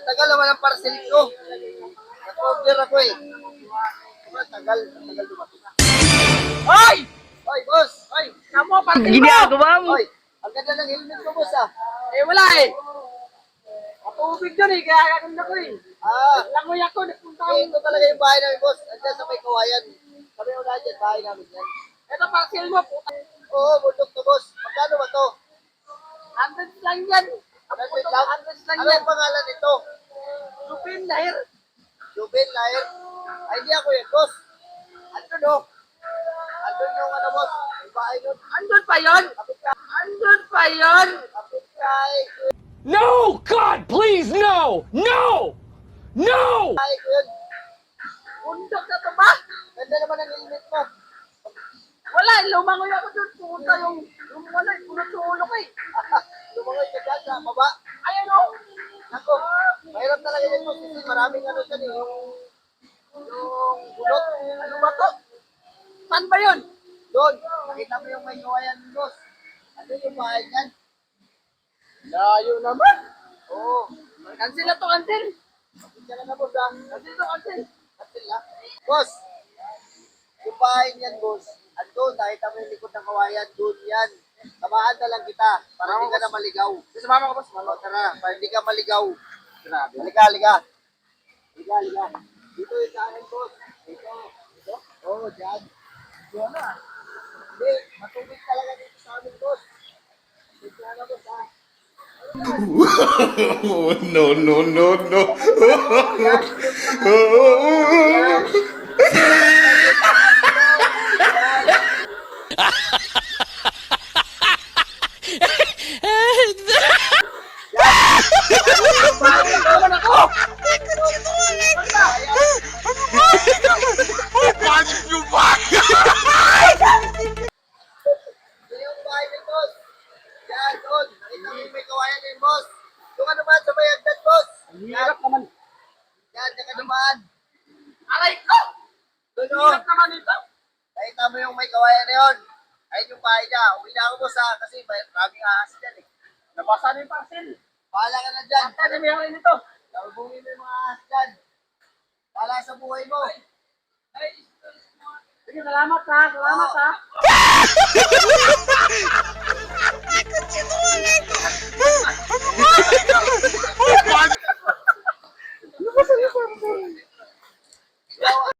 Tagal naman ang parcel ko. Nag-order ako eh. Tagal dumating. Hoy! Oy, boss! Oy! Kamo, party mo! Ginagawa mo. Oy! Ang ganda ng helmet ko, boss ah. Eh, wala eh. Matubig dyan eh, kaya gaganda ko eh. Langoy ako, nagpunta ako. Ito talaga yung bahay namin, boss. Andiyan sa may kawayan. Kami yung dyan, bahay namin yan. Ito, parcel mo, puta. Oo, bundok to, boss. Magkano ba to? 100 lang yan. 100 lang? 100 lang Ano yan. ang pangalan nito? Lupin, dahil. Jubil, Lair. Ay, di ako yan, boss. Andun, oh. Andun yung ano, boss. Yung bahay nun. Andun pa yun? Kapit ka. Andun pa yun? Kapit ka. No! God, please, no! No! No! Bahay ko yun. Bundok na to ba? Ganda naman ang helmet mo. Wala, lumangoy ako dun. Puta yung wala, punot sa ulo ko eh. Lumangoy ka dyan sa baba. Ayan o. Ako, mahirap talaga yan, boss. Kasi maraming ano dyan eh. Yung bulot. Ano ba to? Saan ba yun? Doon. Nakita mo yung may kawayan, boss. Ano yung bahay dyan? Layo naman. Oo. Cancel na to, cancel. Diyan ka na, boss, ah. Cancel to, cancel. Atin lang. Boss, yung bahay niyan, boss, andun, nakita mo yung likod ng kawayan, doon yan. Tamaan na lang kita, para hindi ka na maligaw. Sumama ka, boss. O, tara, para hindi ka maligaw. Halika. Halika. Dito yung daanan, boss. Dito. Oo, dyan. Diyan na. Hindi, matubig talaga dito sa amin, boss. Dito na, boss, ha. No, no, no, no. Naman ako! Yan yung bahay ni boss. Yan, doon. Nakita mo yung may kawayan ni boss. Doon ka naman sa may agdan, boss. Hirap naman. Yan, diyan ka naman. Aray ko! Doon, oh. Hirap naman ito. Nakita mo yung may kawayan na yun. Ayun yung bahay niya. Uwi na ako, boss, ha. Kasi maraming ahas dyan, eh. Nabasa na yung parcel. Bahala ka na dyan. Ang tayo may nito. Nabungin mo yung mga ahas dyan. Bahala sa buhay mo. Sige, salamat ha. Salamat ha.